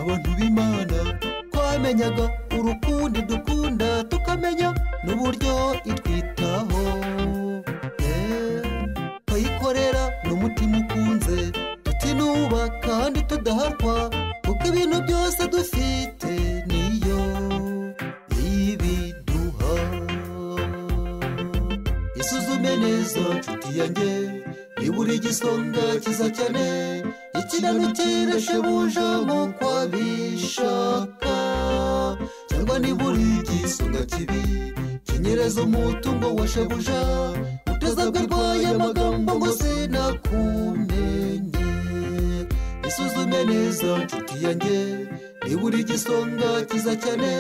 abantu b'Imana twamenyaga urukundo dukunda tukamenya n'uburyo itwitaho twayikorera n'umutima ukunze tutinuba kandi tudaharwa kuko ibintu byose dufite niyo ibiduha. Isuzume neza nshuti yanjye niba uri igisonga cyiza cyane ikinanukira shebuja nk'uko abishaka, cyangwa niba uri igisonga kibi kinyereza umutungo wa shebuja utazabwirwaye amagambo ngo sinakumenye. Isuzume neza nshuti yanjye niba uri igisonga cyiza cyane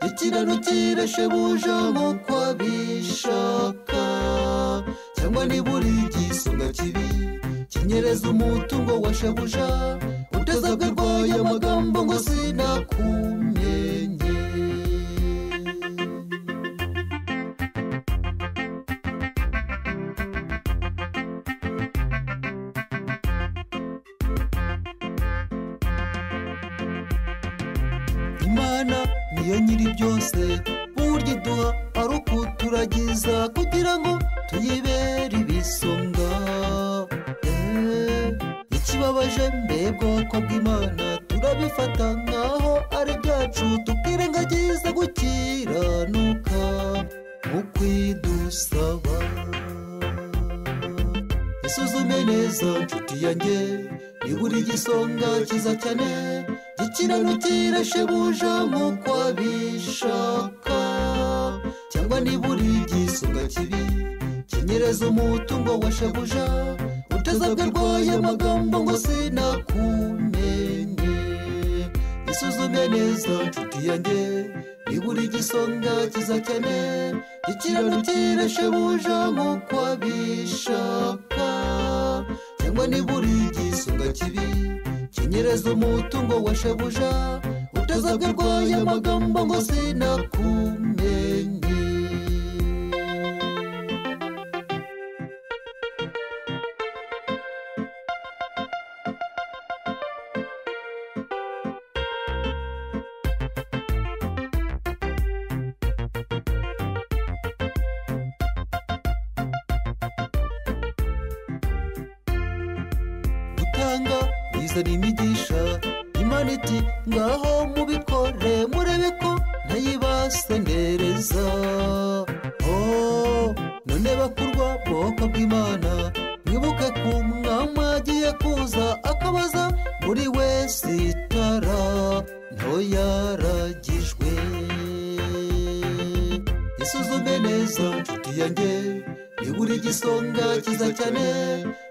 ikinanukira shebuja nk'uko abishaka, cyangwa niba uri igisonga kibi kinyereza umutungo wa shebuja utazabwirwaye amagambo ngo sinakumenye. Imana niyo nyiri byose burya iduha ari ukuturagiza kugira ngo tuyibere ibisonga. Ikibabaje mbebwoko bw'Imana turabifata nkaho ari byacu tukirengagiza gukiranuka mu kwidusaba. Isuzume neza nshuti yanjye niba uri igisonga cyiza cyane gikiranukira shebuja nk'uko abishaka, cyangwa niba uri igisonga kibi kinyereza umutungo wa shebuja utazabwirwaye amagambo ngo sinakumenye. Isuzume neza nshuti yanjye niba uri igisonga cyiza cyane gikiranukira shebuja nk'uko abishaka, cyangwa niba uri igisonga kibi kinyereza umutungo wa shebuja utazabwirwaye amagambo ngo sinakumenye. Gutanga bizana imigisha, Imana iti ngaho mubikore murebe ko ntayibasendereza. None bakurwa bwoko bw'Imana mwibuke ko umwami agiye kuza akabaza buri wese itara nto yaragijwe. Isuzume neza nshuti yanjye niba uri igisonga cyiza cyane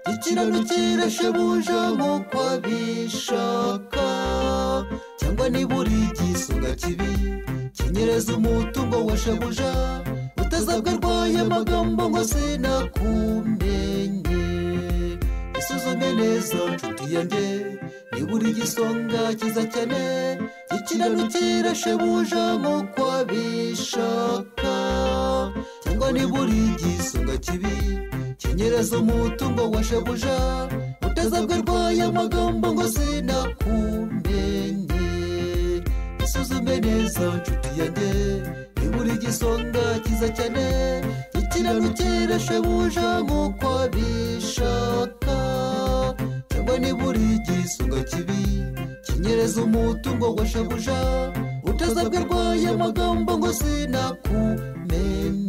gikiranukira shebuja nk'uko abishaka, cyangwa niba uri igisonga kibi kinyereza umutungo wa shebuja utazabwirwaye amagambo ngo sinakumenye. Isuzume neza nshuti yanjye niba uri igisonga cyiza cyane gikiranukira shebuja nk'uko abishaka, cyangwa niba uri igisonga kibi kinyereza umutungo wa shebuja utazabwirwaye amagambo ngo sinakumenye. Isuzume neza nshuti yanjye niba uri igisonga cyiza cyane gikiranukira shebuja nk'uko abishaka, cyangwa niba uri igisonga kibi kinyereza umutungo wa shebuja utazabwirwaye amagambo ngo sinakumenye.